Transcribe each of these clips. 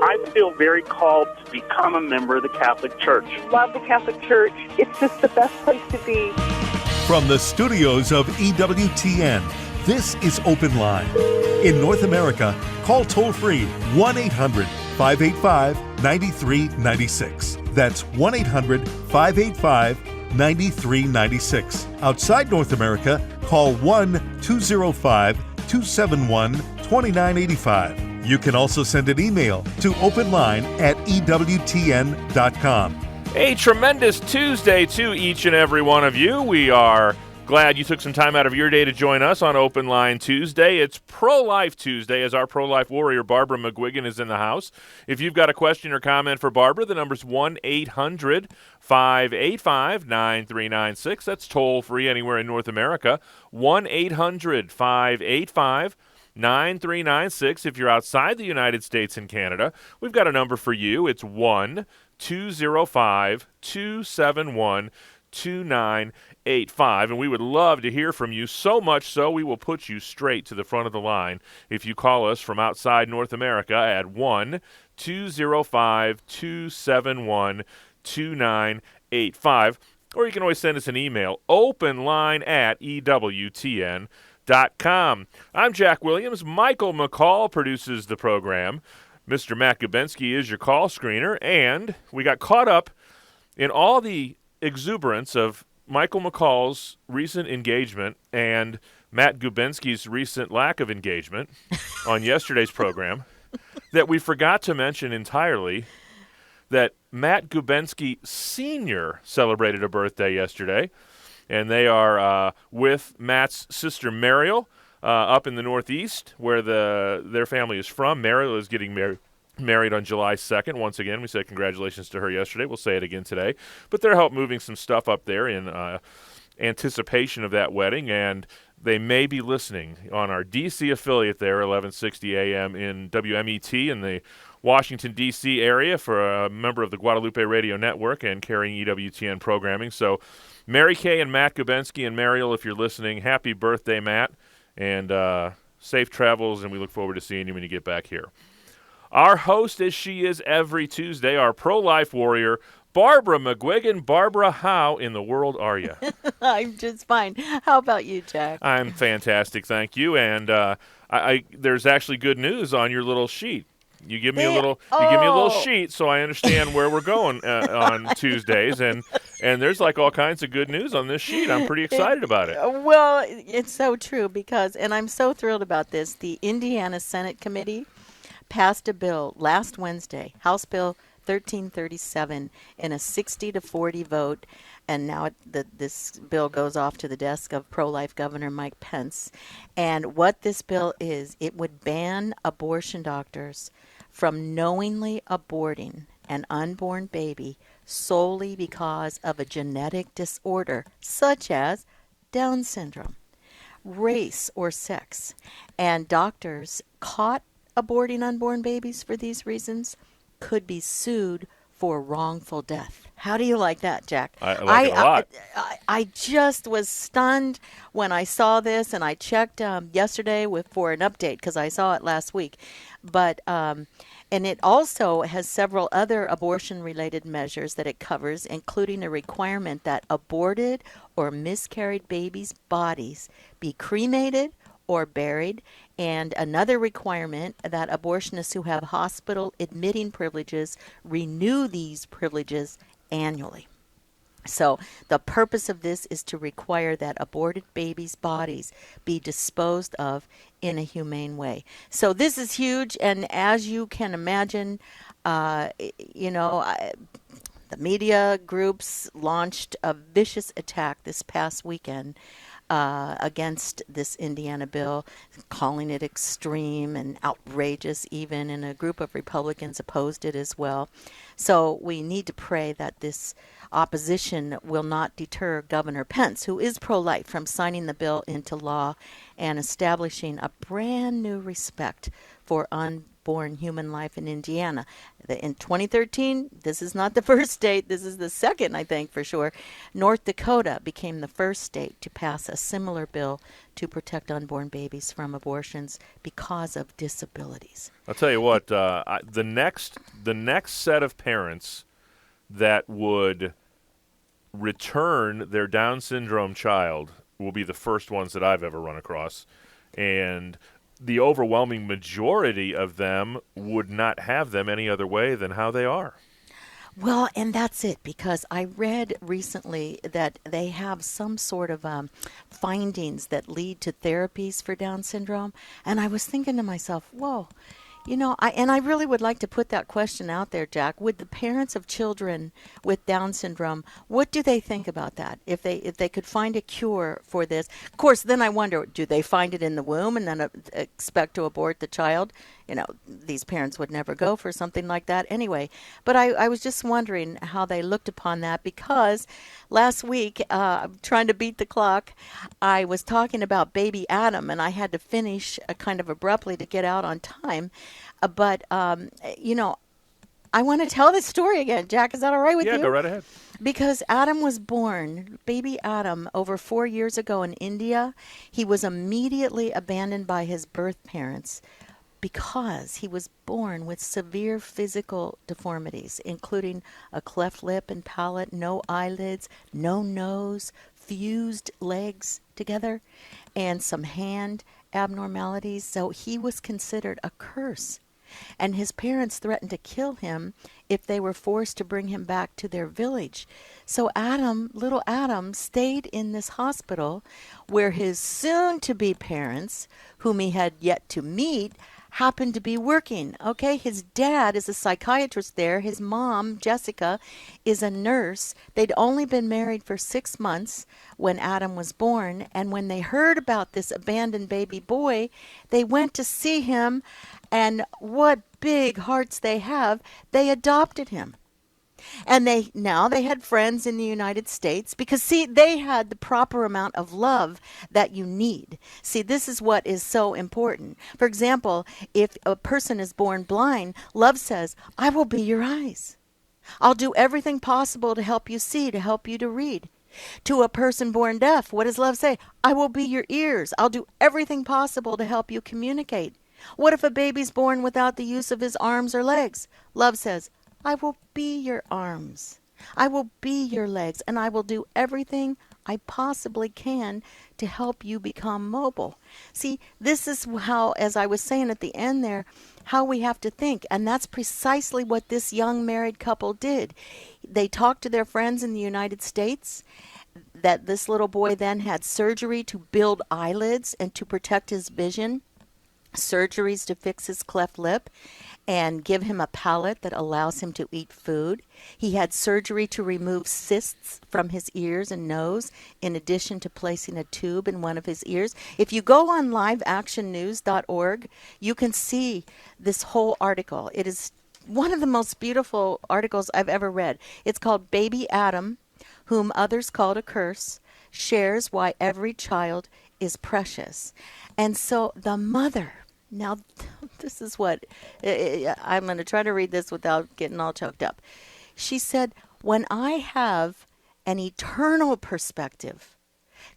I feel very called to become a member of the Catholic Church. Love the Catholic Church. It's just the best place to be. From the studios of EWTN, this is Open Line. In North America, call toll-free 1-800-585-9396. That's 1-800-585-9396. Outside North America, call 1-205-271-2985. You can also send an email to openline@ewtn.com. A tremendous Tuesday to each and every one of you. We are glad you took some time out of your day to join us on Open Line Tuesday. It's Pro-Life Tuesday as our pro-life warrior, Barbara McGuigan, is in the house. If you've got a question or comment for Barbara, the number's 1-800-585-9396. That's toll-free anywhere in North America. 1-800-585-9396. If you're outside the United States and Canada, we've got a number for you. It's 1-205-271-2985, and we would love to hear from you, so much so we will put you straight to the front of the line if you call us from outside North America at 1-205-271-2985, or you can always send us an email, openline@ewtn.com. I'm Jack Williams. Michael McCall produces the program. Mr. Matt Gubensky is your call screener, and we got caught up in all the exuberance of Michael McCall's recent engagement and Matt Gubensky's recent lack of engagement on yesterday's program that we forgot to mention entirely that Matt Gubensky Sr. celebrated a birthday yesterday, and they are with Matt's sister Mariel up in the Northeast, where their family is from. Mariel is getting married on July 2nd. Once again, we said congratulations to her yesterday. We'll say it again today. But they're help moving some stuff up there in anticipation of that wedding, and they may be listening on our D.C. affiliate there, 1160 a.m. in WMET in the Washington, D.C. area for a member of the Guadalupe Radio Network and carrying EWTN programming. So Mary Kay and Matt Gubensky and Mariel, if you're listening, happy birthday, Matt, and safe travels, and we look forward to seeing you when you get back here. Our host, as she is every Tuesday, our pro-life warrior, Barbara McGuigan. Barbara, how in the world are you? I'm just fine. How about you, Jack? I'm fantastic, thank you. And there's actually good news on your little sheet. You give me a little sheet, so I understand where we're going on Tuesdays, and there's like all kinds of good news on this sheet. I'm pretty excited about it. Well, it's so true because, and I'm so thrilled about this. The Indiana Senate Committee passed a bill last Wednesday, House Bill 1337, in a 60-40 vote, and now this bill goes off to the desk of pro-life Governor Mike Pence. And what this bill is, it would ban abortion doctors from knowingly aborting an unborn baby solely because of a genetic disorder such as Down syndrome, race, or sex. And doctors caught aborting unborn babies for these reasons could be sued for wrongful death. How do you like that, Jack? I like it a lot. I just was stunned when I saw this, and I checked yesterday for an update because I saw it last week. But and it also has several other abortion-related measures that it covers, including a requirement that aborted or miscarried babies' bodies be cremated or buried, and another requirement that abortionists who have hospital admitting privileges renew these privileges annually. So the purpose of this is to require that aborted babies' bodies be disposed of in a humane way. So this is huge, and as you can imagine, the media groups launched a vicious attack this past weekend against this Indiana bill, calling it extreme and outrageous even, and a group of Republicans opposed it as well. So we need to pray that this opposition will not deter Governor Pence, who is pro-life, from signing the bill into law and establishing a brand new respect for unborn born human life in Indiana. In 2013, this is not the first state, this is the second, I think, for sure. North Dakota became the first state to pass a similar bill to protect unborn babies from abortions because of disabilities. I'll tell you what, the next set of parents that would return their Down syndrome child will be the first ones that I've ever run across. And the overwhelming majority of them would not have them any other way than how they are. Well, and that's it, because I read recently that they have some sort of findings that lead to therapies for Down syndrome. And I was thinking to myself, whoa, I really would like to put that question out there, Jack. Would the parents of children with Down syndrome, what do they think about that? If they could find a cure for this, of course, then I wonder, do they find it in the womb and then expect to abort the child? These parents would never go for something like that anyway. But I was just wondering how they looked upon that, because last week, trying to beat the clock, I was talking about baby Adam, and I had to finish kind of abruptly to get out on time. But I want to tell this story again. Jack, is that all right with you? Yeah, go right ahead. Because Adam was born, baby Adam, over 4 years ago in India. He was immediately abandoned by his birth parents because he was born with severe physical deformities, including a cleft lip and palate, no eyelids, no nose, fused legs together, and some hand abnormalities. So he was considered a curse. And his parents threatened to kill him if they were forced to bring him back to their village. So little Adam, stayed in this hospital where his soon-to-be parents, whom he had yet to meet, happened to be working. Okay, his dad is a psychiatrist there. His mom, Jessica, is a nurse. They'd only been married for 6 months when Adam was born. And when they heard about this abandoned baby boy, they went to see him. And what big hearts they have, they adopted him. And they had friends in the United States because, see, they had the proper amount of love that you need. See, this is what is so important. For example, if a person is born blind, love says, I will be your eyes. I'll do everything possible to help you see, to help you to read. To a person born deaf, what does love say? I will be your ears. I'll do everything possible to help you communicate. What if a baby's born without the use of his arms or legs? Love says, I will be your arms. I will be your legs, and I will do everything I possibly can to help you become mobile. See, this is how, as I was saying at the end there, how we have to think. And that's precisely what this young married couple did. They talked to their friends in the United States. That this little boy then had surgery to build eyelids and to protect his vision. Surgeries to fix his cleft lip and give him a palate that allows him to eat food. He had surgery to remove cysts from his ears and nose, in addition to placing a tube in one of his ears. If you go on liveactionnews.org, you can see this whole article. It is one of the most beautiful articles I've ever read. It's called Baby Adam, Whom Others Called a Curse, Shares Why Every Child is Precious. And so the mother, now this is what, I'm going to try to read this without getting all choked up. She said, when I have an eternal perspective,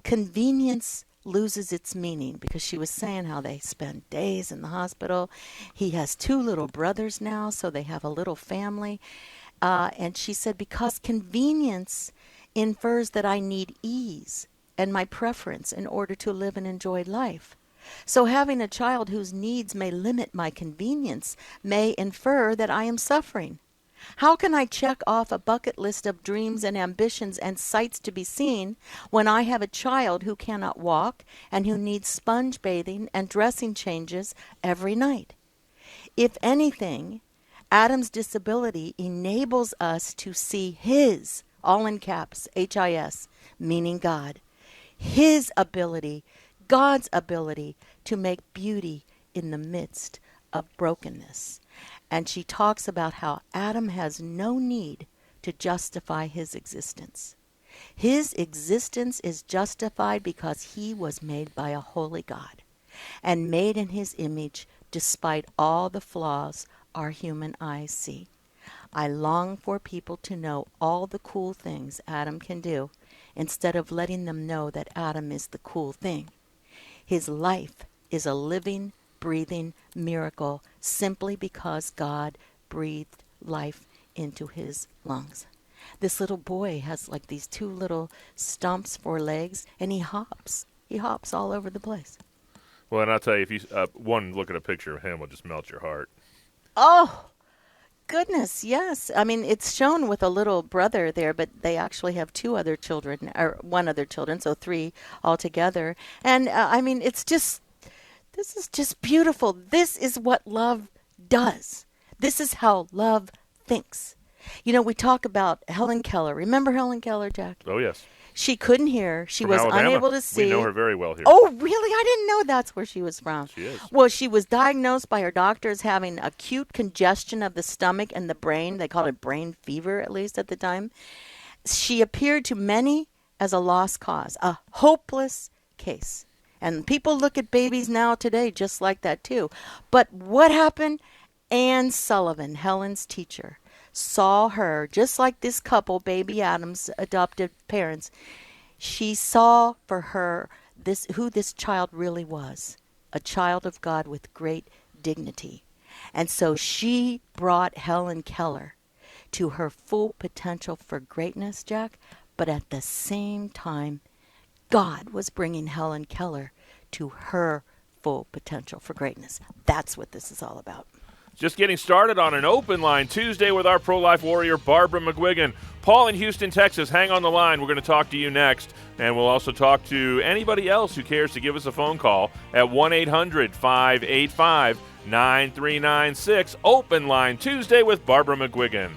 convenience loses its meaning, because she was saying how they spend days in the hospital. He has 2 little brothers now, so they have a little family. And she said, because convenience infers that I need ease and my preference in order to live and enjoy life. So having a child whose needs may limit my convenience may infer that I am suffering. How can I check off a bucket list of dreams and ambitions and sights to be seen when I have a child who cannot walk and who needs sponge bathing and dressing changes every night? If anything, Adam's disability enables us to see his, all in caps, H-I-S, meaning God, his ability, God's ability to make beauty in the midst of brokenness. And she talks about how Adam has no need to justify his existence. His existence is justified because he was made by a holy God and made in his image despite all the flaws our human eyes see. I long for people to know all the cool things Adam can do instead of letting them know that Adam is the cool thing. His life is a living, breathing miracle simply because God breathed life into his lungs. This little boy has like these two little stumps for legs, and he hops. He hops all over the place. Well, and I'll tell you, if you one look at a picture of him will just melt your heart. Oh, goodness, yes. I mean, it's shown with a little brother there, but they actually have two other children, or one other children, so three altogether. And, I mean, this is just beautiful. This is what love does. This is how love thinks. You know, we talk about Helen Keller. Remember Helen Keller, Jack? Oh, yes. She couldn't hear. She From was Alabama. unable to see. We know her very well here. Oh, really? I didn't know that's where she was from. She is. Well, she was diagnosed by her doctors having acute congestion of the stomach and the brain. They called it brain fever, at least at the time. She appeared to many as a lost cause, a hopeless case. And people look at babies now today just like that, too. But what happened? Anne Sullivan, Helen's teacher, saw her, just like this couple, baby Adam's adopted parents. She saw for her who this child really was, a child of God with great dignity. And so she brought Helen Keller to her full potential for greatness, Jack, but at the same time, God was bringing Helen Keller to her full potential for greatness. That's what this is all about. Just getting started on an open line Tuesday with our pro-life warrior, Barbara McGuigan. Paul in Houston, Texas, hang on the line. We're going to talk to you next. And we'll also talk to anybody else who cares to give us a phone call at 1-800-585-9396. Open line Tuesday with Barbara McGuigan.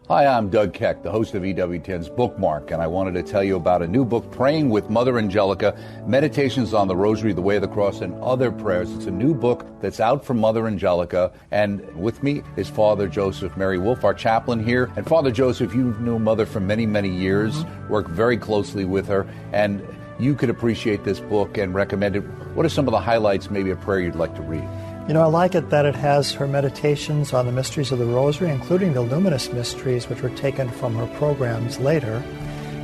Hi, I'm Doug Keck, the host of EWTN's Bookmark, and I wanted to tell you about a new book, Praying with Mother Angelica, Meditations on the Rosary, the Way of the Cross, and Other Prayers. It's a new book that's out from Mother Angelica, and with me is Father Joseph Mary Wolf, our chaplain here. And Father Joseph, you knew Mother for many, many years, worked very closely with her, and you could appreciate this book and recommend it. What are some of the highlights, maybe a prayer you'd like to read? You know, I like it that it has her meditations on the mysteries of the Rosary, including the luminous mysteries, which were taken from her programs later,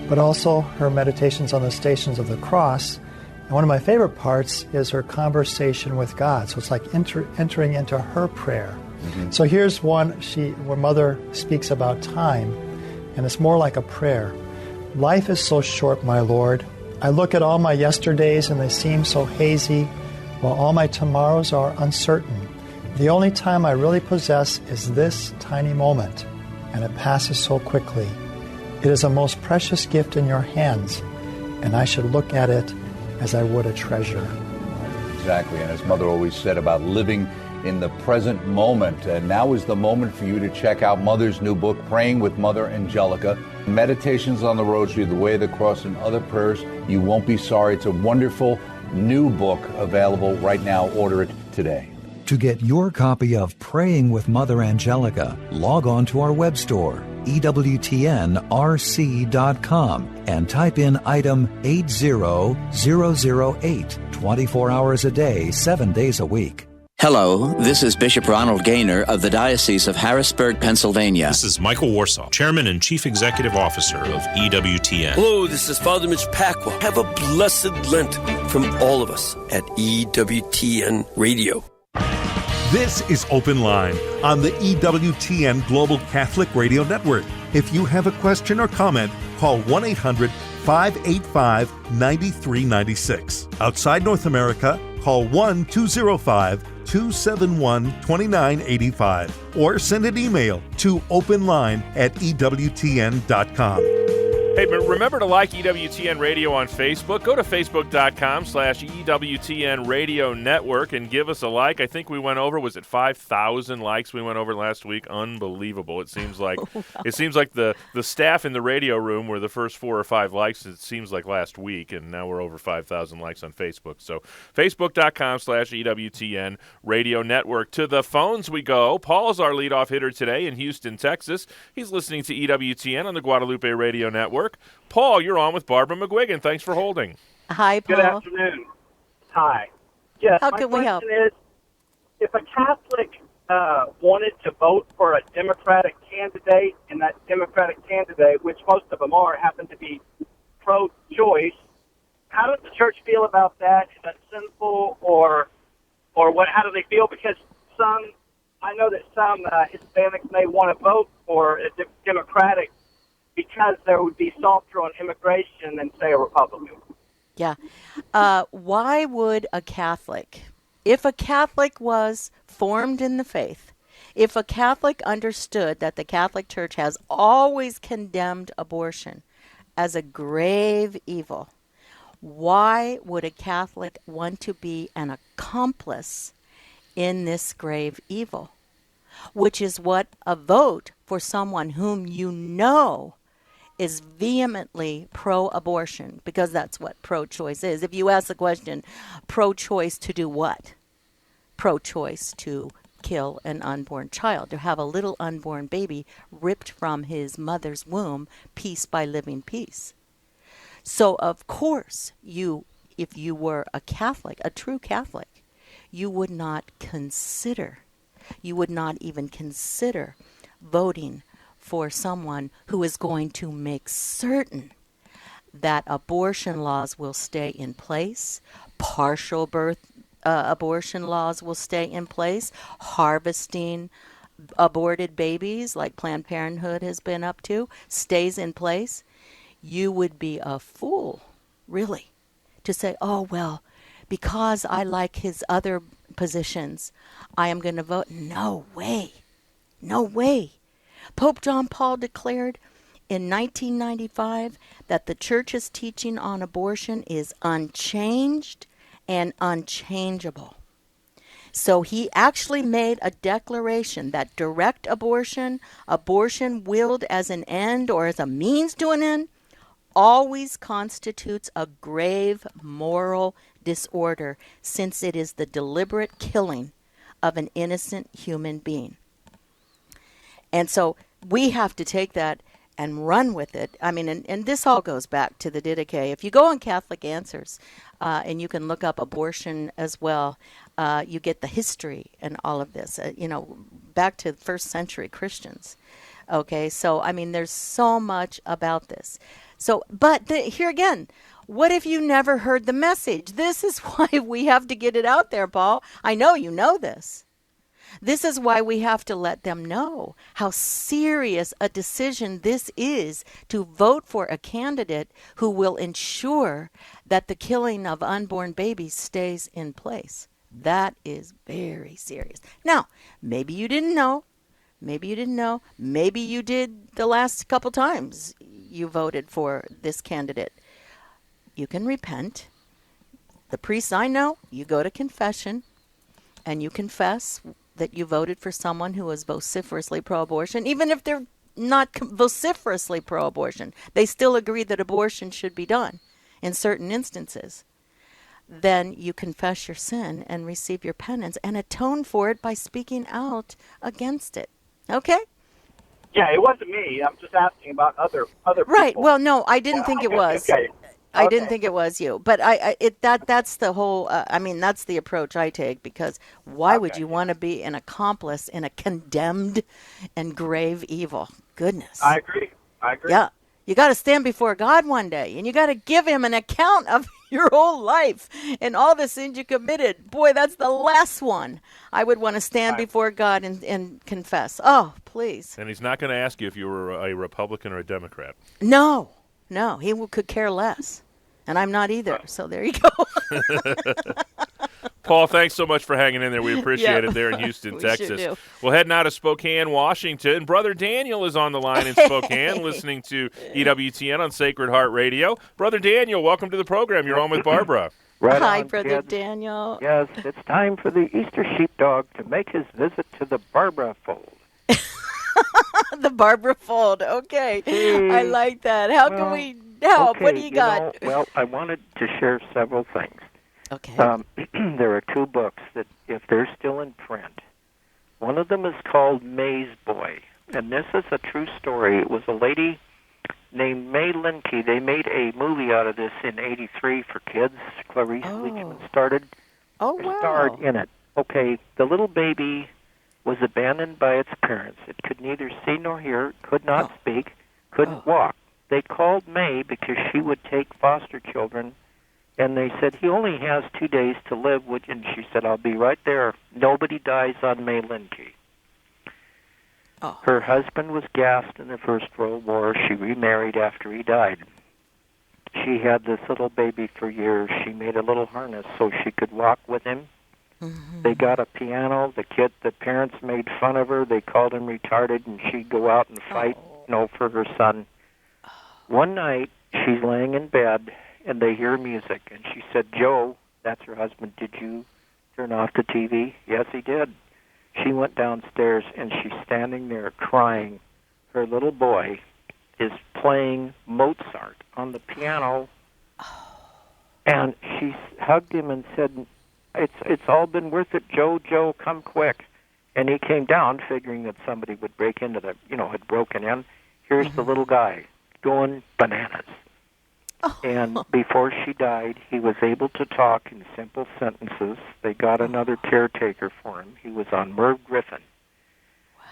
but also her meditations on the Stations of the Cross. And one of my favorite parts is her conversation with God. So it's like entering into her prayer. Mm-hmm. So here's one where Mother speaks about time, and it's more like a prayer. Life is so short, my Lord. I look at all my yesterdays, and they seem so hazy, while all my tomorrows are uncertain. The only time I really possess is this tiny moment, and it passes so quickly. It is a most precious gift in your hands, and I should look at it as I would a treasure. Exactly, and as Mother always said about living in the present moment, and now is the moment for you to check out Mother's new book, Praying with Mother Angelica, Meditations on the Rosary, the Way of the Cross, and Other Prayers. You won't be sorry. It's a wonderful new book available right now. Order it today. To get your copy of Praying with Mother Angelica, log on to our web store, EWTNRC.com, and type in item 80008, 24 hours a day, 7 days a week. Hello, this is Bishop Ronald Gaynor of the Diocese of Harrisburg, Pennsylvania. This is Michael Warsaw, Chairman and Chief Executive Officer of EWTN. Hello, this is Father Mitch Pacwa. Have a blessed Lent from all of us at EWTN Radio. This is Open Line on the EWTN Global Catholic Radio Network. If you have a question or comment, call 1-800-585-9396. Outside North America, call 1-205-271-2985 or send an email to openline@ewtn.com. Hey, but remember to like EWTN Radio on Facebook. Go to facebook.com/EWTN Radio Network and give us a like. I think we went over, was it 5,000 likes we went over last week? Unbelievable. It seems like the staff in the radio room were the first 4 or 5 likes. It seems like last week, and now we're over 5,000 likes on Facebook. So facebook.com/EWTN Radio Network. To the phones we go. Paul's our leadoff hitter today in Houston, Texas. He's listening to EWTN on the Guadalupe Radio Network. Paul, you're on with Barbara McGuigan. Thanks for holding. Hi, Paul. Good afternoon. Hi. Yes, How my can we help? question is, if a Catholic wanted to vote for a Democratic candidate, and that Democratic candidate, which most of them are, happen to be pro-choice, how does the church feel about that? Is that sinful, or what? How do they feel? Because I know that some Hispanics may want to vote for a Democratic because there would be softer on immigration than, say, a Republican. Yeah. Why would a Catholic, if a Catholic was formed in the faith, if a Catholic understood that the Catholic Church has always condemned abortion as a grave evil, why would a Catholic want to be an accomplice in this grave evil? Which is what a vote for someone whom you know is vehemently pro-abortion, because that's what pro-choice is. If you ask the question, pro-choice to do what? Pro-choice to kill an unborn child, to have a little unborn baby ripped from his mother's womb piece by living piece. So, of course, if you were a Catholic, a true Catholic, you would not even consider voting for someone who is going to make certain that abortion laws will stay in place, partial birth abortion laws will stay in place, harvesting aborted babies like Planned Parenthood has been up to stays in place. You would be a fool, really, to say, oh, well, because I like his other positions, I am going to vote. No way. No way. Pope John Paul declared in 1995 that the Church's teaching on abortion is unchanged and unchangeable. So he actually made a declaration that direct abortion, abortion willed as an end or as a means to an end, always constitutes a grave moral disorder, since it is the deliberate killing of an innocent human being. And so we have to take that and run with it. I mean, and this all goes back to the Didache. If you go on Catholic Answers, and you can look up abortion as well, you get the history and all of this, back to first century Christians. Okay, so, I mean, there's so much about this. So, but here again, what if you never heard the message? This is why we have to get it out there, Paul. I know you know this. This is why we have to let them know how serious a decision this is to vote for a candidate who will ensure that the killing of unborn babies stays in place. That is very serious. Now, maybe you didn't know. Maybe you didn't know. Maybe you did the last couple times you voted for this candidate. You can repent. The priests I know, you go to confession and you confess that you voted for someone who was vociferously pro-abortion. Even if they're not vociferously pro-abortion, they still agree that abortion should be done in certain instances. Then you confess your sin and receive your penance and atone for it by speaking out against it. Okay? Yeah, it wasn't me. I'm just asking about other people. Right. Well, no, I didn't think it was. Okay. I didn't think it was you, but that's the whole. That's the approach I take, because why would you want to be an accomplice in a condemned and grave evil? Goodness. I agree. Yeah, you got to stand before God one day, and you got to give Him an account of your whole life and all the sins you committed. Boy, that's the last one I would want to stand before God and confess. Oh, please. And He's not going to ask you if you were a Republican or a Democrat. No, He could care less. And I'm not either, so there you go. Paul, thanks so much for hanging in there. We appreciate it there in Houston, Texas. Sure do. Well, heading out of Spokane, Washington, Brother Daniel is on the line in Spokane, listening to EWTN on Sacred Heart Radio. Brother Daniel, welcome to the program. You're on with Barbara. Hi, Brother Daniel. Yes, it's time for the Easter sheepdog to make his visit to the Barbara fold. The Barbara fold. Okay. I like that. How can we help? Okay, What do you got? Well, I wanted to share several things. Okay. There are two books that, if they're still in print, one of them is called Maze Boy, and this is a true story. It was a lady named May Linke. They made a movie out of this in '83 for kids. Clarice Leachman starred in it. Okay, the little baby was abandoned by its parents. It could neither see nor hear, could not speak, couldn't walk. They called May because she would take foster children, and they said, he only has 2 days to live, and she said, I'll be right there. Nobody dies on May Linke. Her husband was gassed in the First World War. She remarried after he died. She had this little baby for years. She made a little harness so she could walk with him. Mm-hmm. They got a piano. The parents made fun of her. They called him retarded, and she'd go out and fight, for her son. One night, she's laying in bed, and they hear music, and she said, Joe, that's her husband, did you turn off the TV? Yes, he did. She went downstairs, and she's standing there crying. Her little boy is playing Mozart on the piano, and she hugged him and said, it's all been worth it, Joe, come quick. And he came down figuring that somebody would break into had broken in. Here's the little guy going bananas. And before she died, he was able to talk in simple sentences. They got another caretaker for him. He was on Merv Griffin. Wow.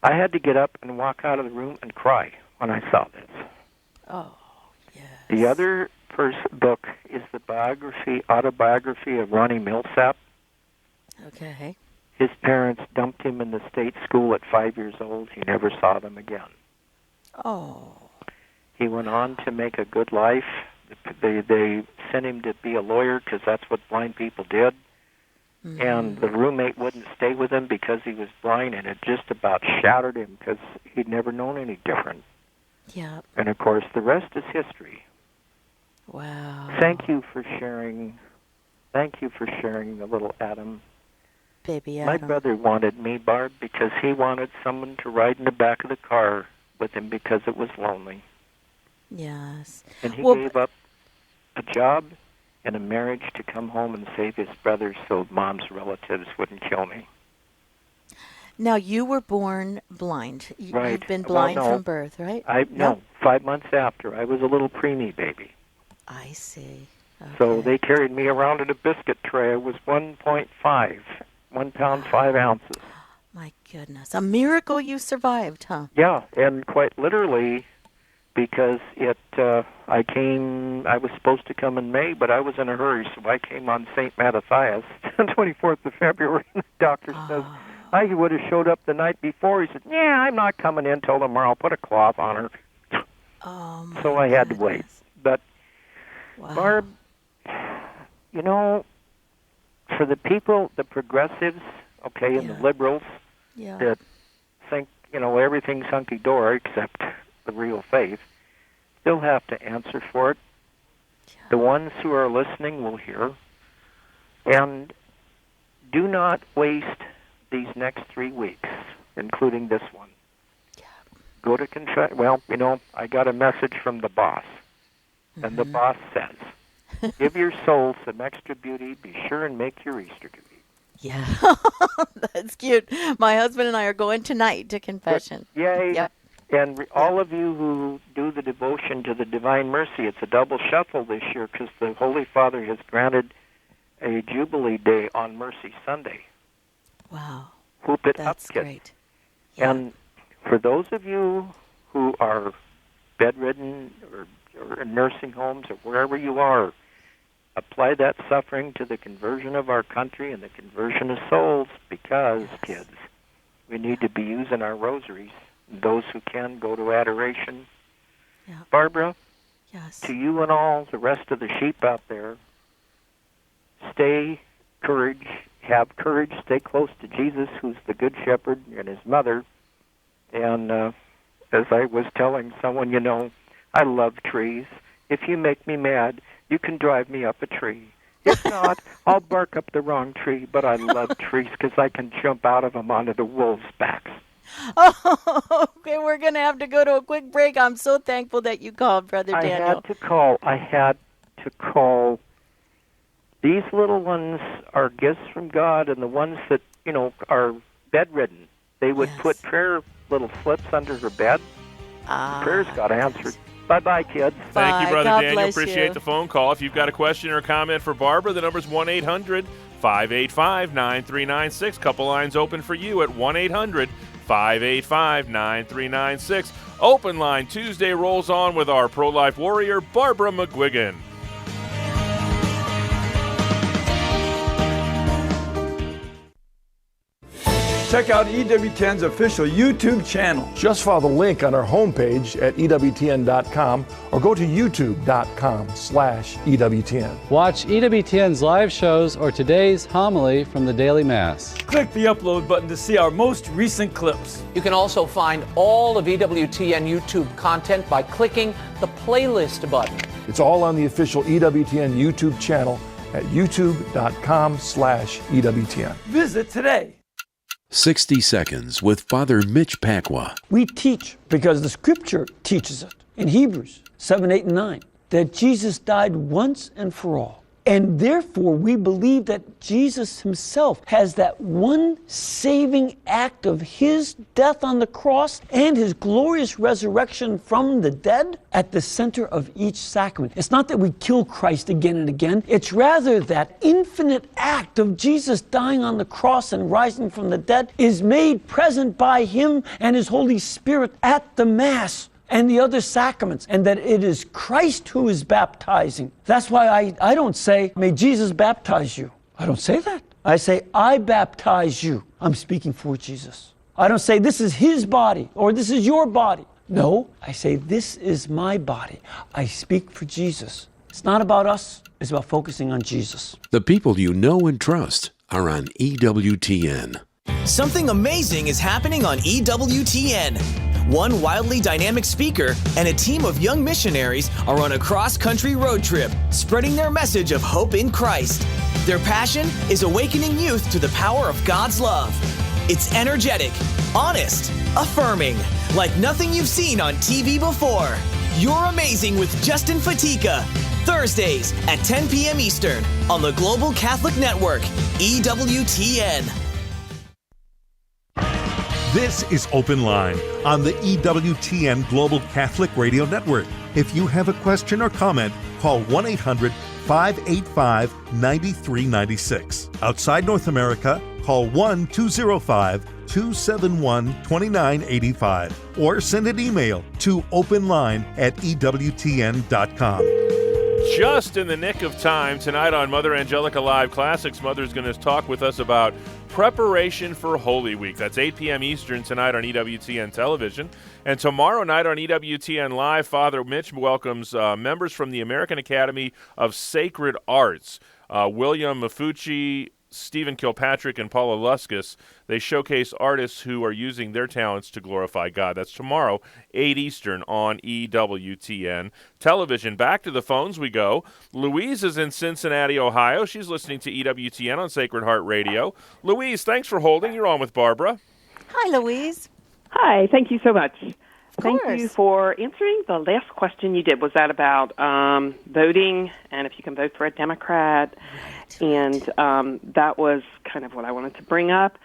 I had to get up and walk out of the room and cry when I saw this. Oh, yes. The other book is the autobiography of Ronnie Millsap. Okay. His parents dumped him in the state school at 5 years old. He never saw them again. Oh. He went on to make a good life. They sent him to be a lawyer because that's what blind people did. Mm-hmm. And the roommate wouldn't stay with him because he was blind, and it just about shattered him because he'd never known any different. Yeah. And, of course, the rest is history. Wow. Thank you for sharing the little Adam. Baby Adam. My brother wanted me, Barb, because he wanted someone to ride in the back of the car with him because it was lonely. Yes. And he gave up a job and a marriage to come home and save his brother so Mom's relatives wouldn't kill me. Now, you were born blind. Right. You've been blind from birth, right? No, 5 months after. I was a little preemie baby. I see. Okay. So they carried me around in a biscuit tray. I was 1.5, 1 pound, 5 ounces. My goodness. A miracle you survived, huh? Yeah, and quite literally, because I was supposed to come in May, but I was in a hurry, so I came on St. Mattathias, 24th of February, and the doctor says, I would have showed up the night before. He said, yeah, I'm not coming in till tomorrow. Put a cloth on her. So I had to wait. But, Barb, for the people, the progressives, and the liberals that think, everything's hunky-dory except the real faith, they'll have to answer for it. Yeah. The ones who are listening will hear. And do not waste these next 3 weeks, including this one. Yeah. Go to confess. Well, I got a message from the boss. Mm-hmm. And the boss says, give your soul some extra beauty. Be sure and make your Easter beauty. Yeah. That's cute. My husband and I are going tonight to confession. Yay. Yep. And all of you who do the devotion to the Divine Mercy, it's a double shuffle this year because the Holy Father has granted a Jubilee Day on Mercy Sunday. Wow. Whoop it That's up, kids. Great. Yeah. And for those of you who are bedridden or in nursing homes or wherever you are, apply that suffering to the conversion of our country and the conversion of souls because, kids, we need to be using our rosaries. Those who can go to adoration. Yeah. Barbara, to you and all the rest of the sheep out there, have courage, stay close to Jesus, who's the Good Shepherd, and his mother. And as I was telling someone, I love trees. If you make me mad, you can drive me up a tree. If not, I'll bark up the wrong tree, but I love trees because I can jump out of them onto the wolves' backs. Oh, okay, we're going to have to go to a quick break. I'm so thankful that you called, Brother Daniel. I had to call. These little ones are gifts from God, and the ones that, are bedridden, they would put prayer little slips under her bed. Prayers got answered. Bye-bye, kids. Thank you, Bye. Brother God Daniel. bless Appreciate you. the phone call. If you've got a question or a comment for Barbara, the number's 1-800-585-9396. Couple lines open for you at 1-800-585-9396. Open Line Tuesday rolls on with our pro-life warrior, Barbara McGuigan. Check out EWTN's official YouTube channel. Just follow the link on our homepage at EWTN.com or go to YouTube.com/EWTN. Watch EWTN's live shows or today's homily from the Daily Mass. Click the upload button to see our most recent clips. You can also find all of EWTN YouTube content by clicking the playlist button. It's all on the official EWTN YouTube channel at YouTube.com/EWTN. Visit today. 60 Seconds with Father Mitch Pacwa. We teach because the Scripture teaches it in Hebrews 7, 8, and 9 that Jesus died once and for all. And therefore, we believe that Jesus himself has that one saving act of his death on the cross and his glorious resurrection from the dead at the center of each sacrament. It's not that we kill Christ again and again. It's rather that infinite act of Jesus dying on the cross and rising from the dead is made present by him and his Holy Spirit at the Mass and the other sacraments, and that it is Christ who is baptizing. That's why I don't say, may Jesus baptize you. I don't say that. I say, I baptize you. I'm speaking for Jesus. I don't say, this is his body, or this is your body. No, I say, this is my body. I speak for Jesus. It's not about us. It's about focusing on Jesus. The people you know and trust are on EWTN. Something amazing is happening on EWTN. One wildly dynamic speaker and a team of young missionaries are on a cross-country road trip, spreading their message of hope in Christ. Their passion is awakening youth to the power of God's love. It's energetic, honest, affirming, like nothing you've seen on TV before. You're Amazing with Justin Fatika. Thursdays at 10 p.m. Eastern on the Global Catholic Network, EWTN. This is Open Line on the EWTN Global Catholic Radio Network. If you have a question or comment, call 1-800-585-9396. Outside North America, call 1-205-271-2985 or send an email to openline@ewtn.com. Just in the nick of time, tonight on Mother Angelica Live Classics, Mother's going to talk with us about preparation for Holy Week. That's 8 p.m. Eastern tonight on EWTN Television. And tomorrow night on EWTN Live, Father Mitch welcomes members from the American Academy of Sacred Arts, William Mafucci, Stephen Kilpatrick, and Paula Luskus. They showcase artists who are using their talents to glorify God. That's tomorrow, 8 Eastern on EWTN Television. Back to the phones we go. Louise is in Cincinnati, Ohio. She's listening to EWTN on Sacred Heart Radio. Louise, thanks for holding. You're on with Barbara. Hi, Louise. Hi, thank you so much. Thank you for answering the last question you did. Was that about voting and if you can vote for a Democrat? Right. And that was kind of what I wanted to bring up,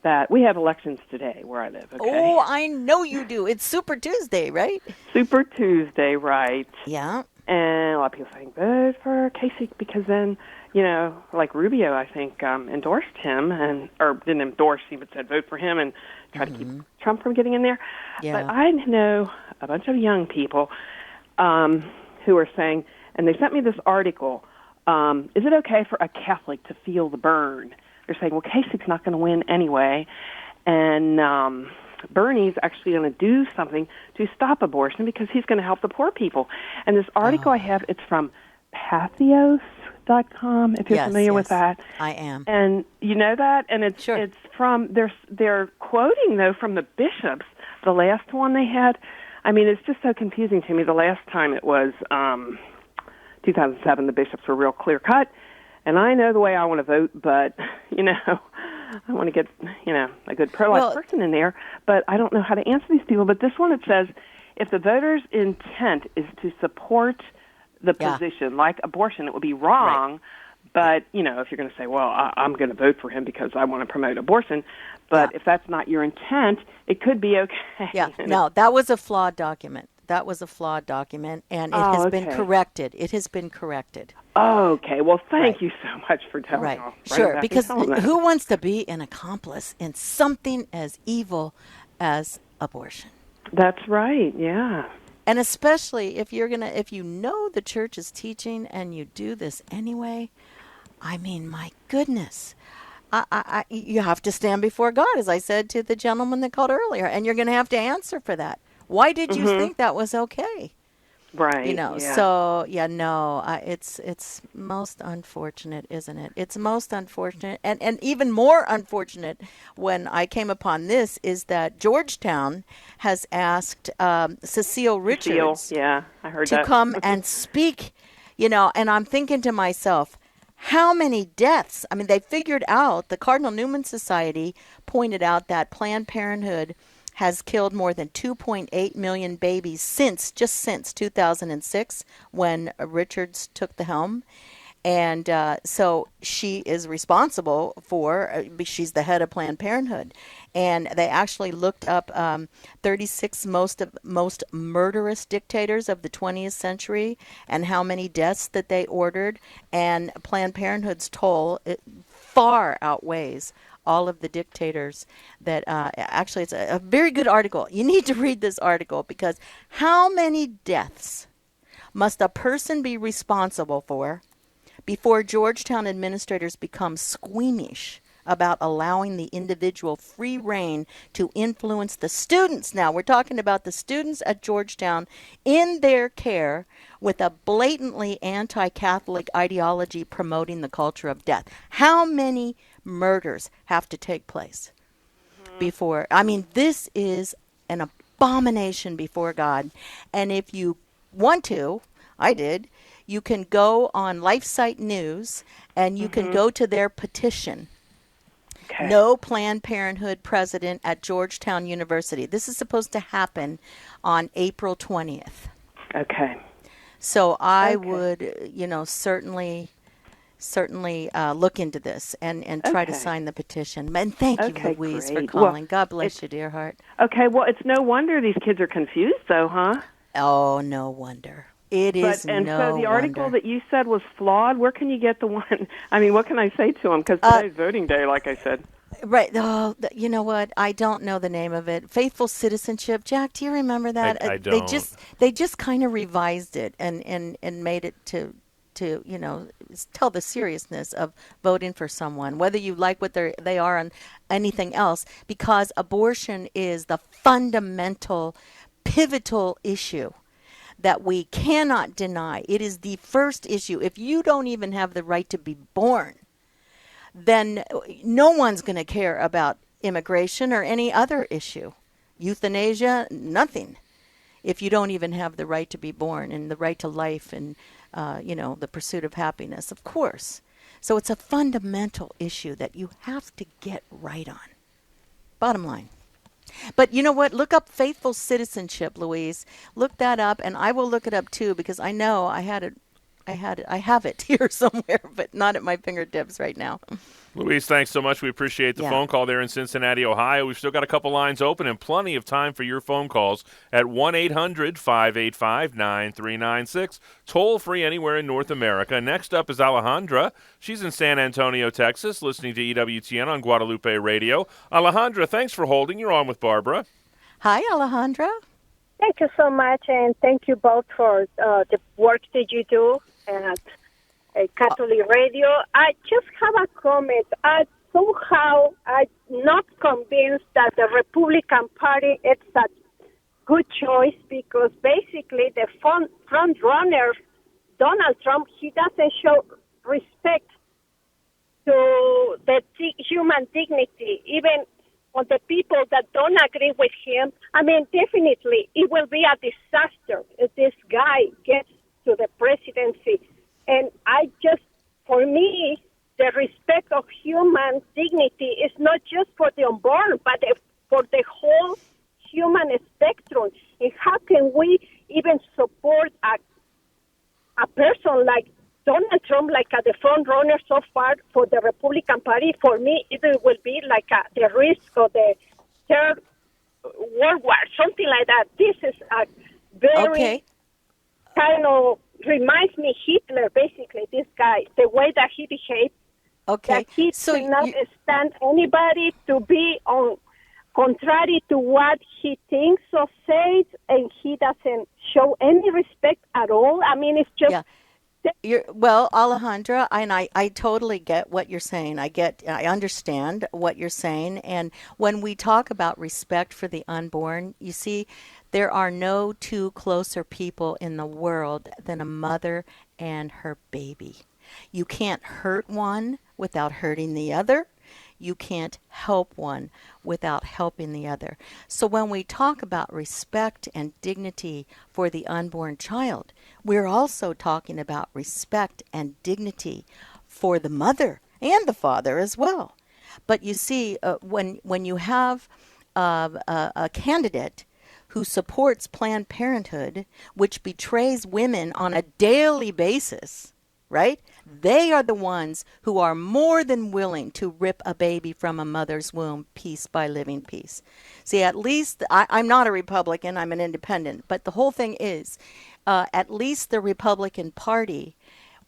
that we have elections today where I live. Okay? Oh, I know you do. It's Super Tuesday, right? Super Tuesday, right. Yeah. And a lot of people saying, vote for Kasich because then, you know, like Rubio, I think, endorsed him, or didn't endorse him, but said vote for him and try to keep Trump from getting in there. Yeah. But I know a bunch of young people who are saying, and they sent me this article, is it okay for a Catholic to feel the burn? They're saying, well, Kasich's not going to win anyway, and Bernie's actually going to do something to stop abortion because he's going to help the poor people. And this article I have, it's from Pathos.com, if you're familiar with that. I am. And you know that? And it's it's from, they're quoting, though, from the bishops, the last one they had. I mean, it's just so confusing to me. The last time it was 2007, the bishops were real clear-cut. And I know the way I want to vote, but, you know, I want to get, you know, a good pro-life person in there, but I don't know how to answer these people. But this one, it says, if the voter's intent is to support the position, like abortion, it would be wrong. Right. But, you know, if you're going to say, well, I'm going to vote for him because I want to promote abortion, but if that's not your intent, it could be okay. Yeah, no, that was a flawed document. That was a flawed document, and it has been corrected. It has been corrected. Okay. Well, thank you so much for telling me. Right. Sure, because who wants to be an accomplice in something as evil as abortion? That's right. Yeah. And especially if you know the church is teaching and you do this anyway, I mean, my goodness. You have to stand before God, as I said to the gentleman that called earlier, and you're going to have to answer for that. Why did you think that was okay? Right. So it's most unfortunate, isn't it? It's most unfortunate, and even more unfortunate when I came upon this is that Georgetown has asked Cecile Richards, I heard to come and speak. And I'm thinking to myself, how many deaths? I mean, they figured out, the Cardinal Newman Society pointed out that Planned Parenthood has killed more than 2.8 million babies since 2006 when Richards took the helm. And so she is responsible for, she's the head of Planned Parenthood. And they actually looked up 36 most murderous dictators of the 20th century and how many deaths that they ordered. And Planned Parenthood's toll far outweighs all of the dictators that actually it's a very good article. You need to read this article because how many deaths must a person be responsible for before Georgetown administrators become squeamish about allowing the individual free rein to influence the students? Now, we're talking about the students at Georgetown in their care with a blatantly anti-Catholic ideology promoting the culture of death. How many murders have to take place before? I mean, this is an abomination before God. And if you want to, I did, you can go on LifeSite News and you can go to their petition. Okay. No Planned Parenthood president at Georgetown University. This is supposed to happen on April 20th. Okay. So I would, certainly look into this and try to sign the petition. And thank you, Louise, for calling. God bless you, dear heart. Okay, well, it's no wonder these kids are confused, though, huh? Oh, no wonder. So the article that you said was flawed. Where can you get the one? I mean, what can I say to them? Because today's voting day, like I said. Right. Oh, you know what? I don't know the name of it. Faithful Citizenship. Jack, do you remember that? I don't. They just kind of revised it and made it to tell the seriousness of voting for someone, whether you like what they are and anything else, because abortion is the fundamental, pivotal issue that we cannot deny. It is the first issue. If you don't even have the right to be born, then no one's going to care about immigration or any other issue. Euthanasia, nothing. If you don't even have the right to be born and the right to life and, the pursuit of happiness, of course. So it's a fundamental issue that you have to get right on. Bottom line. But you know what? Look up Faithful Citizenship, Louise. Look that up, and I will look it up too because I know I have it here somewhere, but not at my fingertips right now. Louise, thanks so much. We appreciate the phone call there in Cincinnati, Ohio. We've still got a couple lines open and plenty of time for your phone calls at 1-800-585-9396. Toll free anywhere in North America. Next up is Alejandra. She's in San Antonio, Texas, listening to EWTN on Guadalupe Radio. Alejandra, thanks for holding. You're on with Barbara. Hi, Alejandra. Thank you so much, and thank you both for the work that you do at Catholic Radio. I just have a comment. Somehow I'm not convinced that the Republican Party is a good choice because basically the front runner, Donald Trump, he doesn't show respect to the human dignity, even on the people that don't agree with him. I mean, definitely it will be a disaster if this guy gets to the presidency. And for me, the respect of human dignity is not just for the unborn, but for the whole human spectrum. And how can we even support a person like Donald Trump, like the front runner so far for the Republican Party? For me, it will be like the risk of the Third World War, something like that. This is very kind of reminds me Hitler, basically, this guy, the way that he behaved. Okay. That he cannot stand anybody to be on contrary to what he thinks or says, and he doesn't show any respect at all. I mean, it's just... Well, Alejandra, and I totally get what you're saying. I understand what you're saying. And when we talk about respect for the unborn, you see, there are no two closer people in the world than a mother and her baby. You can't hurt one without hurting the other. You can't help one without helping the other. So when we talk about respect and dignity for the unborn child, we're also talking about respect and dignity for the mother and the father as well. But you see, when you have a candidate who supports Planned Parenthood, which betrays women on a daily basis, right? They are the ones who are more than willing to rip a baby from a mother's womb piece by living piece. See, at least, I'm not a Republican, I'm an independent, but the whole thing is, at least the Republican Party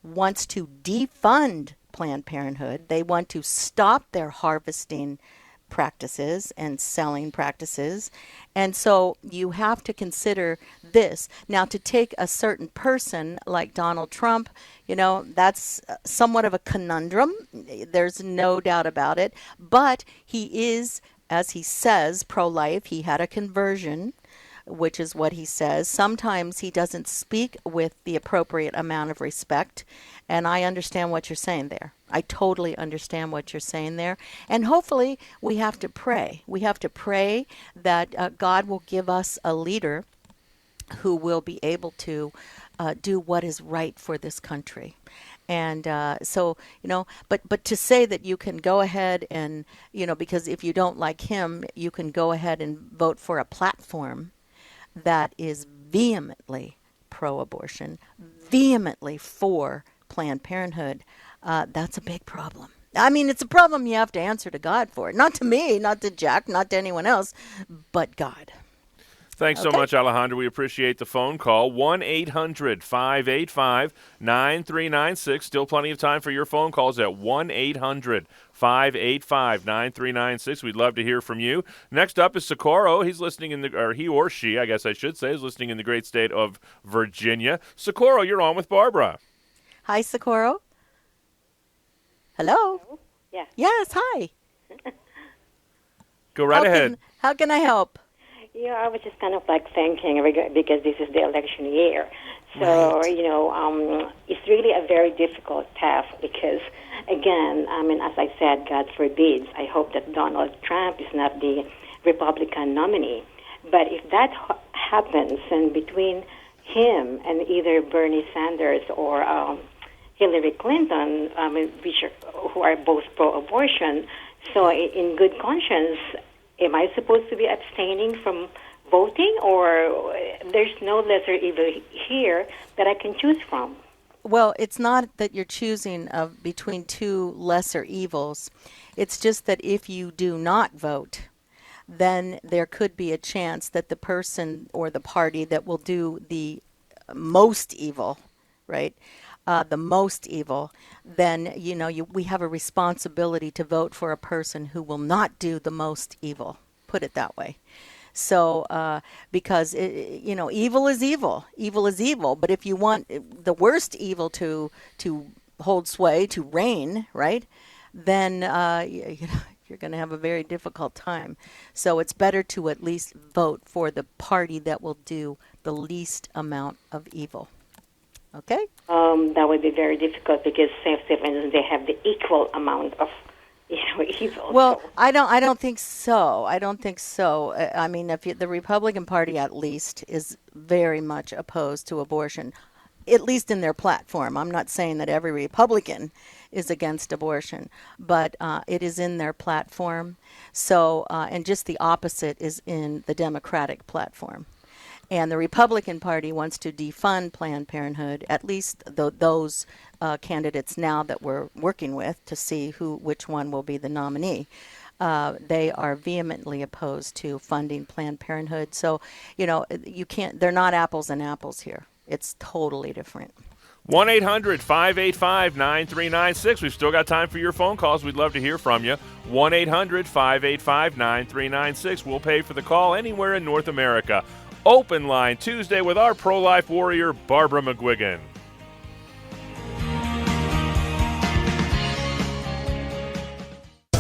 wants to defund Planned Parenthood. They want to stop their harvesting practices and selling practices. And so you have to consider this. Now, to take a certain person like Donald Trump, that's somewhat of a conundrum. There's no doubt about it. But he is, as he says, pro-life. He had a conversion, which is what he says. Sometimes he doesn't speak with the appropriate amount of respect. And I understand what you're saying there. I totally understand what you're saying there. And hopefully we have to pray. We have to pray that God will give us a leader who will be able to do what is right for this country. And but to say that you can go ahead and, because if you don't like him, you can go ahead and vote for a platform that is vehemently pro-abortion, vehemently for Planned Parenthood, that's a big problem. I mean, it's a problem you have to answer to God for. Not to me, not to Jack, not to anyone else, but God. Thanks so much, Alejandro. We appreciate the phone call. 1-800-585-9396. Still plenty of time for your phone calls at 1-800-585-9396. We'd love to hear from you. Next up is Socorro. He's listening he or she, I guess I should say, is listening in the great state of Virginia. Socorro, you're on with Barbara. Hi, Socorro. Hello. Yeah. Yes, hi. Go right ahead. How can I help? Yeah, I was just kind of thinking because this is the election year. So, it's really a very difficult task because, again, as I said, God forbids. I hope that Donald Trump is not the Republican nominee. But if that happens, and between him and either Bernie Sanders or Hillary Clinton, who are both pro-abortion, so in good conscience, am I supposed to be abstaining from voting, or there's no lesser evil here that I can choose from? Well, it's not that you're choosing between two lesser evils. It's just that if you do not vote, then there could be a chance that the person or the party that will do the most evil, right? The most evil, then, we have a responsibility to vote for a person who will not do the most evil, put it that way. So, because, evil is evil. Evil is evil. But if you want the worst evil to hold sway, to reign, right, then, you're going to have a very difficult time. So it's better to at least vote for the party that will do the least amount of evil. Okay? That would be very difficult because they have the equal amount of evil. Well, I don't think so. I don't think so. I mean, the Republican Party at least is very much opposed to abortion, at least in their platform. I'm not saying that every Republican is against abortion, but it is in their platform. So, and just the opposite is in the Democratic platform. And the Republican Party wants to defund Planned Parenthood, at least those candidates now that we're working with to see which one will be the nominee. they are vehemently opposed to funding Planned Parenthood. So, you can't. They're not apples and apples here. It's totally different. 1-800-585-9396. We've still got time for your phone calls. We'd love to hear from you. 1-800-585-9396. We'll pay for the call anywhere in North America. Open Line Tuesday with our pro-life warrior, Barbara McGuigan.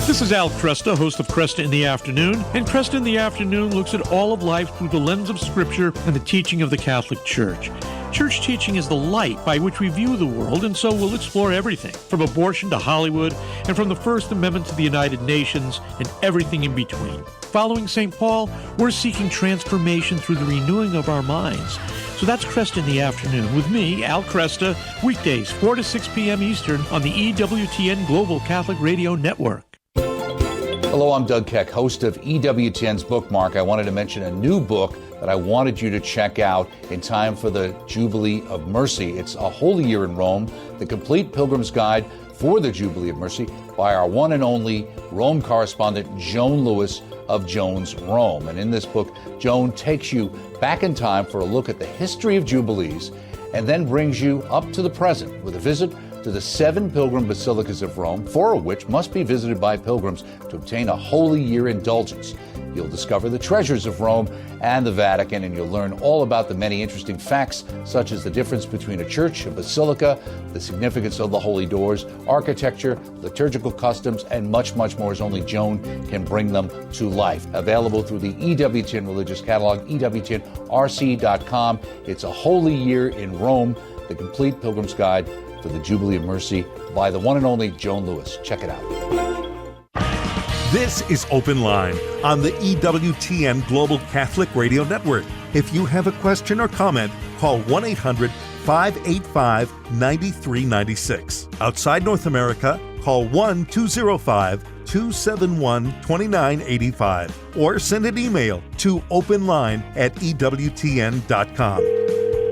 This is Al Cresta, host of Cresta in the Afternoon, and Cresta in the Afternoon looks at all of life through the lens of Scripture and the teaching of the Catholic Church. Church teaching is the light by which we view the world, and so we'll explore everything, from abortion to Hollywood, and from the First Amendment to the United Nations, and everything in between. Following St. Paul, we're seeking transformation through the renewing of our minds. So that's Cresta in the Afternoon with me, Al Cresta, weekdays 4 to 6 p.m. Eastern on the EWTN Global Catholic Radio Network. Hello, I'm Doug Keck, host of EWTN's Bookmark. I wanted to mention a new book that I wanted you to check out in time for the Jubilee of Mercy. It's A Holy Year in Rome, the complete pilgrim's guide for the Jubilee of Mercy by our one and only Rome correspondent, Joan Lewis of Joan's Rome. And in this book, Joan takes you back in time for a look at the history of Jubilees and then brings you up to the present with a visit to the 7 pilgrim basilicas of Rome, 4 of which must be visited by pilgrims to obtain a Holy Year indulgence. You'll discover the treasures of Rome and the Vatican, and you'll learn all about the many interesting facts, such as the difference between a church, a basilica, the significance of the holy doors, architecture, liturgical customs, and much, much more, as only Joan can bring them to life. Available through the EWTN Religious Catalog, EWTNRC.com. It's A Holy Year in Rome, the complete pilgrim's guide for the Jubilee of Mercy by the one and only Joan Lewis. Check it out. This is Open Line on the EWTN Global Catholic Radio Network. If you have a question or comment, call 1-800-585-9396. Outside North America, call 1-205-271-2985 or send an email to openline@ewtn.com.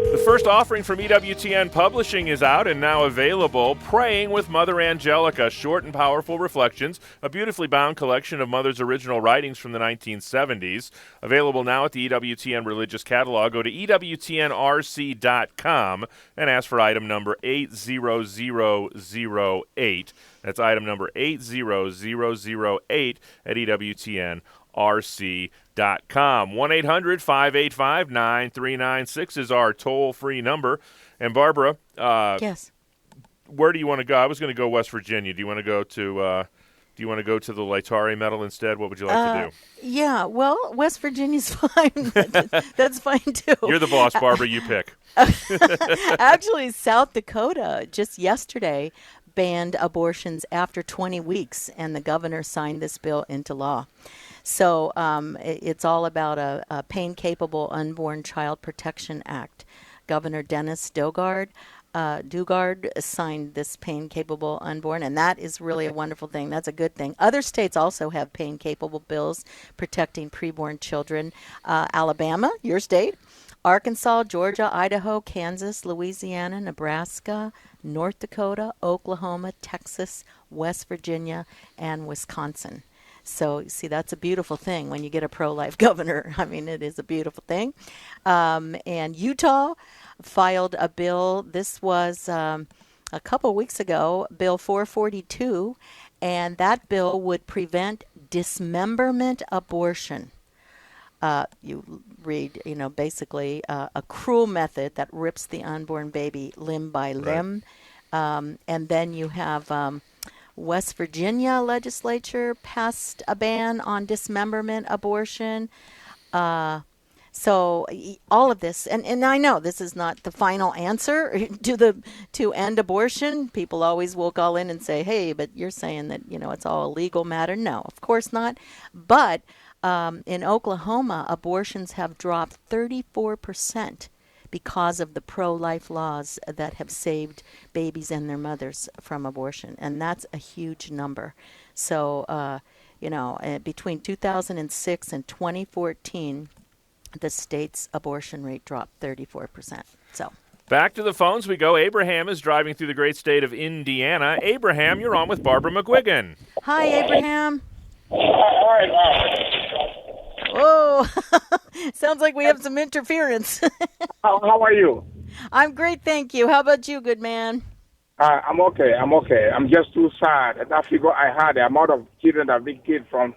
The first offering from EWTN Publishing is out and now available. Praying with Mother Angelica, short and powerful reflections, a beautifully bound collection of Mother's original writings from the 1970s. Available now at the EWTN Religious Catalog. Go to EWTNRC.com and ask for item number 80008. That's item number 80008 at EWTNRC.com. 1-800-585-9396 is our toll-free number. And Barbara, yes, where do you want to go? I was going to go West Virginia. Do you want to go to the Laetare Medal instead? What would you like to do? Yeah, well, West Virginia's fine. That's fine too. You're the boss, Barbara. You pick. Actually, South Dakota just yesterday banned abortions after 20 weeks, and the governor signed this bill into law. So it's all about a pain-capable unborn child protection act. Governor Dennis Dugard signed this pain-capable unborn, and that is really a wonderful thing. That's a good thing. Other states also have pain-capable bills protecting preborn children. Alabama, your state, Arkansas, Georgia, Idaho, Kansas, Louisiana, Nebraska, North Dakota, Oklahoma, Texas, West Virginia, and Wisconsin. So, you see, that's a beautiful thing when you get a pro-life governor. I mean, it is a beautiful thing. And Utah filed a bill. This was a couple weeks ago, Bill 442, and that bill would prevent dismemberment abortion. You read, basically a cruel method that rips the unborn baby limb by limb. And then you have West Virginia legislature passed a ban on dismemberment abortion. So all of this, and I know this is not the final answer to end abortion. People always will call in and say, hey, but you're saying that, it's all a legal matter. No, of course not. But in Oklahoma, abortions have dropped 34% because of the pro-life laws that have saved babies and their mothers from abortion. And that's a huge number. So, between 2006 and 2014, the state's abortion rate dropped 34%. So back to the phones we go. Abraham is driving through the great state of Indiana. Abraham, you're on with Barbara McGuigan. Hi, Abraham. Oh, sounds like we have some interference. How are you? I'm great, thank you. How about you, good man? I'm okay. I'm just too sad at that figure I had, the amount of children that have been killed from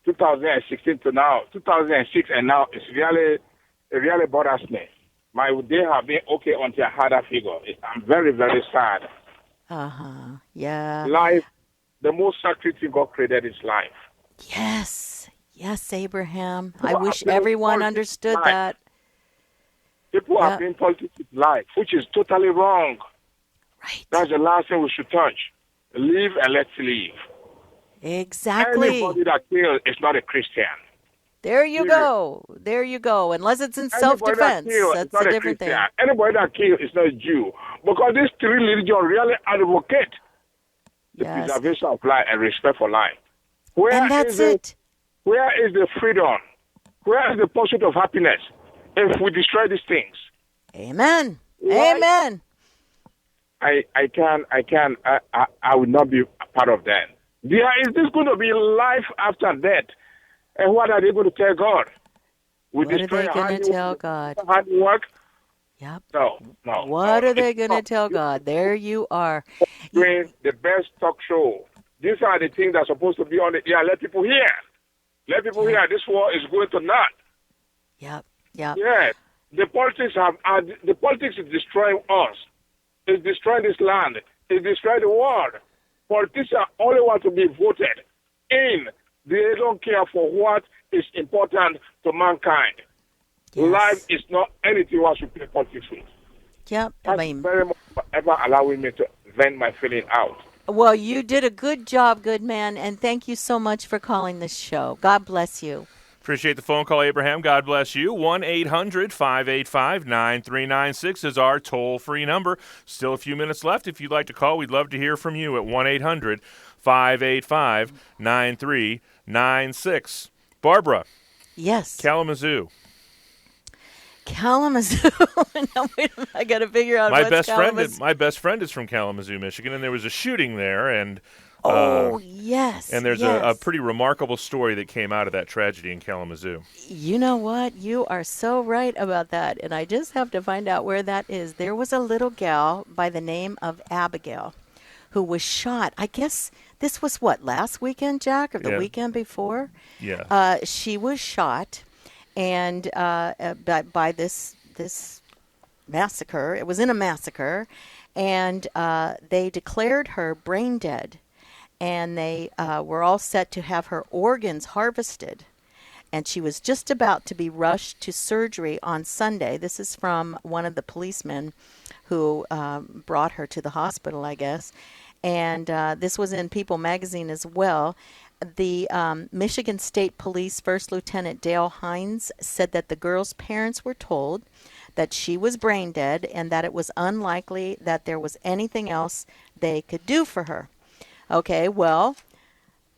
2016 to now, 2006, and now it really bothers me. My day have been okay until I had that figure. I'm very, very sad. Yeah. Life, the most sacred thing God created is life. Yes, Abraham. I wish everyone understood that. People are being politics with life, which is totally wrong. Right. That's the last thing we should touch. Live and let's live. Exactly. Anybody that kills is not a Christian. There you go. Unless it's in self-defense, that's a different thing. Anybody that kills is not a Jew. Because these three religions really advocate the preservation of life and respect for life. Where is the freedom? Where is the pursuit of happiness if we destroy these things? Amen. Right? Amen. I will not be a part of that. Is this going to be life after death? And what are they going to tell God? What are they going to tell God? Hard work? Yep. No. What are they going to tell God? There you are. Doing the best talk show. These are the things that are supposed to be on the air. Let people hear. Let people hear. This war is going to not. Yep. Yeah. The politics is destroying us. It's destroying this land. It's destroying the world. Politicians only want to be voted in. They don't care for what is important to mankind. Yes. Life is not anything one should play politics with. Yep. Thank you very much for ever allowing me to vent my feeling out. Well, you did a good job, good man, and thank you so much for calling this show. God bless you. Appreciate the phone call, Abraham. God bless you. 1-800-585-9396 is our toll-free number. Still a few minutes left. If you'd like to call, we'd love to hear from you at 1-800-585-9396. Barbara. Yes. Kalamazoo. Now, wait a minute. I got to figure out what's Kalamazoo. My best friend is from Kalamazoo, Michigan, and there was a shooting there, and yes. And there's a pretty remarkable story that came out of that tragedy in Kalamazoo. You know what? You are so right about that, and I just have to find out where that is. There was a little gal by the name of Abigail who was shot. I guess this was last weekend, Jack, or the weekend before? Yeah. She was shot, and by this massacre. It was in a massacre, and they declared her brain dead. And they were all set to have her organs harvested. And she was just about to be rushed to surgery on Sunday. This is from one of the policemen who brought her to the hospital, I guess. And this was in People magazine as well. The Michigan State Police First Lieutenant Dale Hines said that the girl's parents were told that she was brain dead and that it was unlikely that there was anything else they could do for her. Okay, well,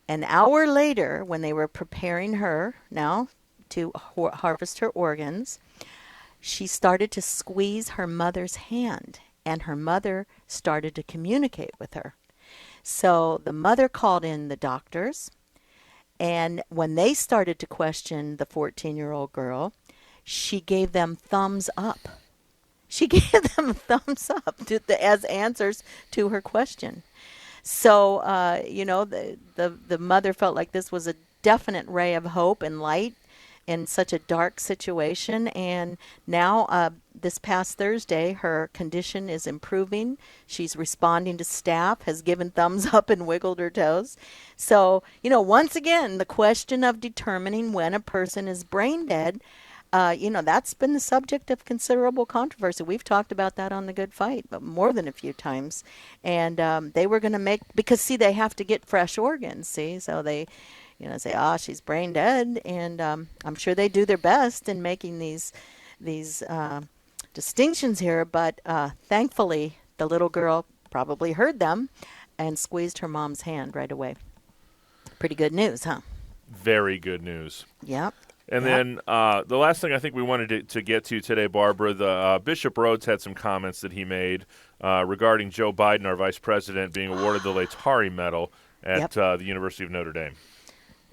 an hour later, when they were preparing her now to harvest her organs, she started to squeeze her mother's hand, and her mother started to communicate with her. So the mother called in the doctors, and when they started to question the 14-year-old girl, she gave them thumbs up. She gave them thumbs up as answers to her question. So, the mother felt like this was a definite ray of hope and light in such a dark situation. And now, this past Thursday, her condition is improving. She's responding to staff, has given thumbs up and wiggled her toes. So, once again, the question of determining when a person is brain dead, that's been the subject of considerable controversy. We've talked about that on The Good Fight, but more than a few times. And they were going to because they have to get fresh organs, so they, say, she's brain dead. And I'm sure they do their best in making these distinctions here. But thankfully, the little girl probably heard them and squeezed her mom's hand right away. Pretty good news, huh? Very good news. Yep. And then the last thing I think we wanted to get to today, Barbara, the Bishop Rhodes had some comments that he made regarding Joe Biden, our vice president, being awarded the Letari Medal at the University of Notre Dame.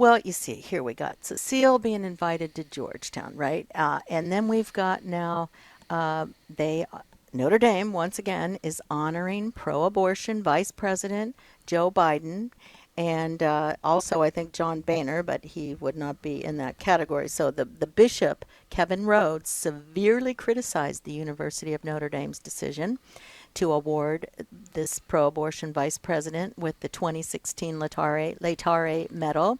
Well, you see, here we got Cecile being invited to Georgetown, right? And then we've got now Notre Dame, once again, is honoring pro-abortion Vice President Joe Biden, and also I think John Boehner, but he would not be in that category. So the bishop, Kevin Rhodes, severely criticized the University of Notre Dame's decision to award this pro-abortion vice president with the 2016 Laetare Medal.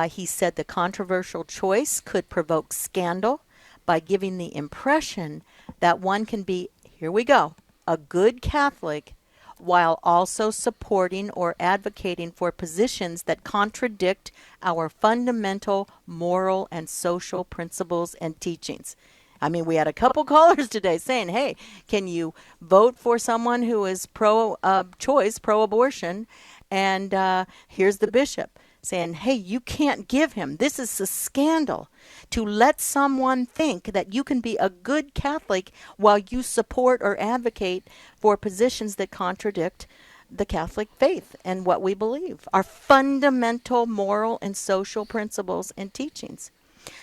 He said the controversial choice could provoke scandal by giving the impression that one can be, here we go, a good Catholic while also supporting or advocating for positions that contradict our fundamental moral and social principles and teachings. I mean, we had a couple callers today saying, hey, can you vote for someone who is pro-choice, pro-abortion? And here's the bishop saying, hey, you can't give him. This is a scandal to let someone think that you can be a good Catholic while you support or advocate for positions that contradict the Catholic faith and what we believe, our fundamental moral and social principles and teachings.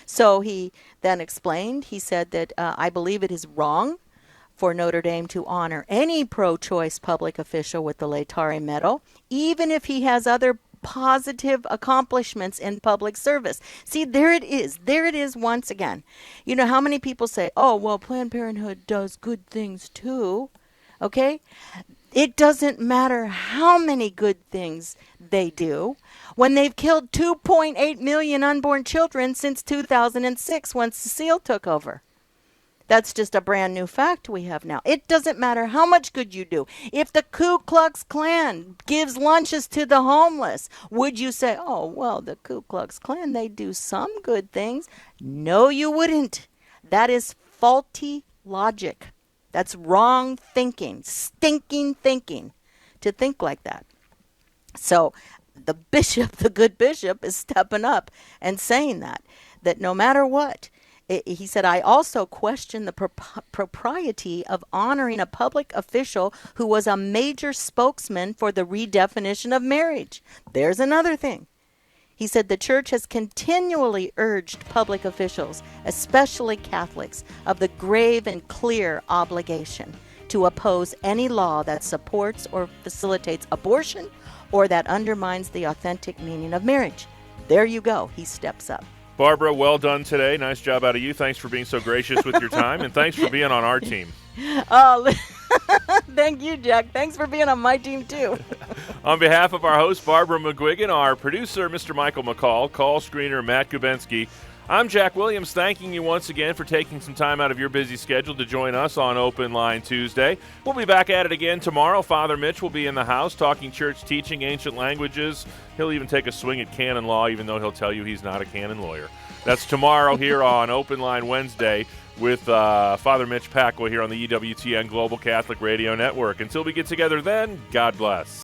So he then explained, he said that I believe it is wrong for Notre Dame to honor any pro-choice public official with the Laetare Medal, even if he has other positive accomplishments in public service. See, there it is. There it is once again. You know how many people say, oh, well, Planned Parenthood does good things too. Okay? It doesn't matter how many good things they do when they've killed 2.8 million unborn children since 2006 when Cecile took over. That's just a brand new fact we have now. It doesn't matter how much good you do. If the Ku Klux Klan gives lunches to the homeless, would you say, oh, well, the Ku Klux Klan, they do some good things? No, you wouldn't. That is faulty logic. That's wrong thinking, stinking thinking, to think like that. So the bishop, the good bishop, is stepping up and saying that no matter what, he said, I also question the propriety of honoring a public official who was a major spokesman for the redefinition of marriage. There's another thing. He said the church has continually urged public officials, especially Catholics, of the grave and clear obligation to oppose any law that supports or facilitates abortion or that undermines the authentic meaning of marriage. There you go. He steps up. Barbara, well done today. Nice job out of you. Thanks for being so gracious with your time, and thanks for being on our team. Oh, thank you, Jack. Thanks for being on my team, too. On behalf of our host, Barbara McGuigan, our producer, Mr. Michael McCall, call screener, Matt Gubensky, I'm Jack Williams, thanking you once again for taking some time out of your busy schedule to join us on Open Line Tuesday. We'll be back at it again tomorrow. Father Mitch will be in the house talking church teaching, ancient languages. He'll even take a swing at canon law, even though he'll tell you he's not a canon lawyer. That's tomorrow here on Open Line Wednesday with Father Mitch Pacwa here on the EWTN Global Catholic Radio Network. Until we get together then, God bless.